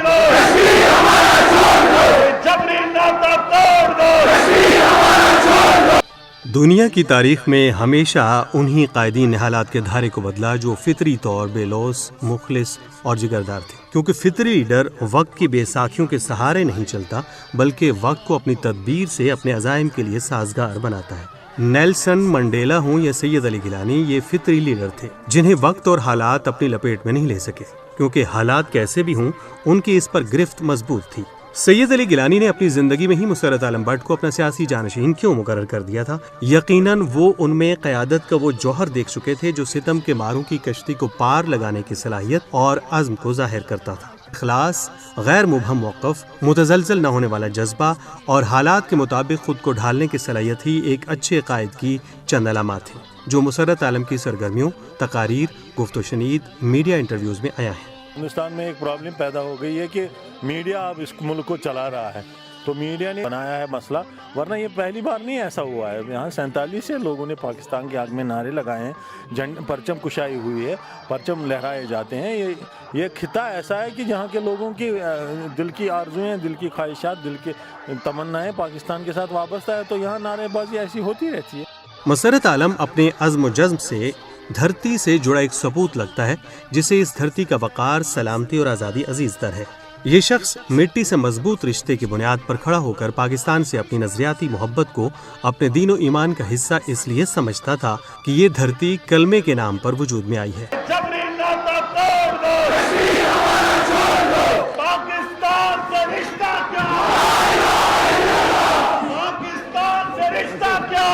दो, कश्मीर हमारा छोड़ दो, जबरी नाता तोड़ दो, कश्मीर हमारा छोड़ दो। दुनिया की तारीख में हमेशा उन्हीं कायदीन ने हालात के धारे को बदला जो फितरी तौर बेलौस, मुखलिस और जिगरदार थे, क्योंकि फितरी लीडर वक्त की बेसाखियों के सहारे नहीं चलता बल्कि वक्त को अपनी तदबीर से अपने अज़ाइम के लिए साजगार बनाता है। नेल्सन मंडेला हूँ या सैयद अली गिलानी, ये फितरी लीडर थे जिन्हें वक्त और हालात अपनी लपेट में नहीं ले सके, क्योंकि हालात कैसे भी हों उनकी इस पर गिरफ्त मजबूत थी। सैयद अली गिलानी ने अपनी जिंदगी में ही मुसर्रत आलम भट्ट को अपना सियासी जानशीन क्यों मुकर्रर कर दिया था? यकीनन वो उनमें क़यादत का वो जौहर देख चुके थे जो सितम के मारों की कश्ती को पार लगाने की सलाहियत और अज़्म को ज़ाहिर करता था। इखलास, गैर मुबहम मौक़िफ़, मुतज़लज़ल न होने वाला जज्बा और हालात के मुताबिक खुद को ढालने की सलाहियत ही एक अच्छे कायद की चंद अलामात थी जो मुसर्रत आलम की सरगर्मियों, तकारीर, गुफ्त शनीद, मीडिया इंटरव्यूज़ में आया है। हिंदुस्तान में एक प्रॉब्लम पैदा हो गई है कि मीडिया अब इस मुल्क को चला रहा है, तो मीडिया ने बनाया है मसला, वरना ये पहली बार नहीं ऐसा हुआ है। यहाँ 47 से लोगों ने पाकिस्तान के आग में नारे लगाए हैं, परचम कुशाई हुई है, परचम लहराए जाते हैं। ये खिता ऐसा है कि जहाँ के लोगों की दिल की आरज़ुएँ, दिल की ख्वाहिशात, दिल की तमन्नाएँ पाकिस्तान के साथ वाबस्ता है, तो यहाँ नारेबाजी ऐसी होती रहती है। मुसर्रत आलम अपने अज़्म व जज़्म से धरती से जुड़ा एक सबूत लगता है जिसे इस धरती का वक़ार, सलामती और आज़ादी अजीज़ तर है। ये शख्स मिट्टी से मजबूत रिश्ते की बुनियाद पर खड़ा होकर पाकिस्तान से अपनी नजरियाती मोहब्बत को अपने दीन और ईमान का हिस्सा इसलिए समझता था कि ये धरती कलमे के नाम पर वजूद में आई है। जबरी नाता तोड़ दो, कश्मीर हमारा छोड़ दो, पाकिस्तान से रिश्ता क्या, पाकिस्तान से रिश्ता क्या।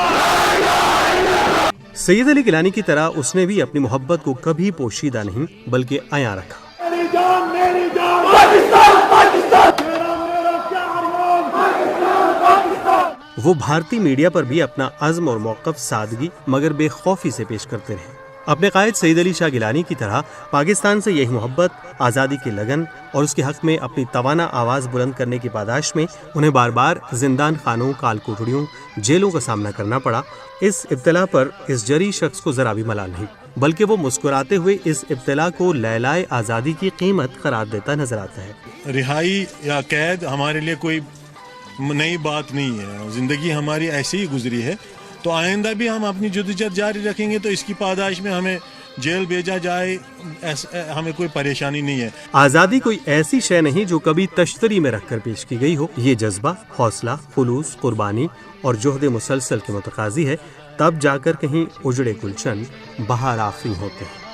सैयद अली गिलानी की तरह उसने भी अपनी मोहब्बत को कभी पोशीदा नहीं बल्कि आया रखा। मेरी जान, पाकिस्तान, पाकिस्तान, मेरा क्या अरमान, पाकिस्तान। वो भारतीय मीडिया पर भी अपना अज़्म और मौक़िफ़ सादगी मगर बेखौफी से पेश करते रहे। अपने कायद सैयद अली शाह गिलानी की तरह पाकिस्तान से यही मोहब्बत, आज़ादी की लगन और उसके हक़ में अपनी तवाना आवाज़ बुलंद करने की पादाश में उन्हें बार बार जिंदान खानों, काल कोठड़ियों, जेलों का सामना करना पड़ा। इस इब्तिला पर इस जरी शख्स को ज़रा भी मलाल नहीं, बल्कि वो मुस्कुराते हुए इस इब्तिला को लैलाए आज़ादी की कीमत करार देता नजर आता है। रिहाई या कैद हमारे लिए कोई नई बात नहीं है, ज़िंदगी हमारी ऐसे ही गुजरी है, तो आइंदा भी हम अपनी जद्दोजहद जारी रखेंगे, तो इसकी पादाश में हमें जेल भेजा जाए हमें कोई परेशानी नहीं है। आज़ादी कोई ऐसी शय नहीं जो कभी तश्तरी में रखकर पेश की गई हो। ये जज्बा, हौसला, खुलूस, कुर्बानी और जोहद मुसलसल के मुतकाजी है, तब जाकर कहीं उजड़े गुलशन बहार आफरी होते हैं।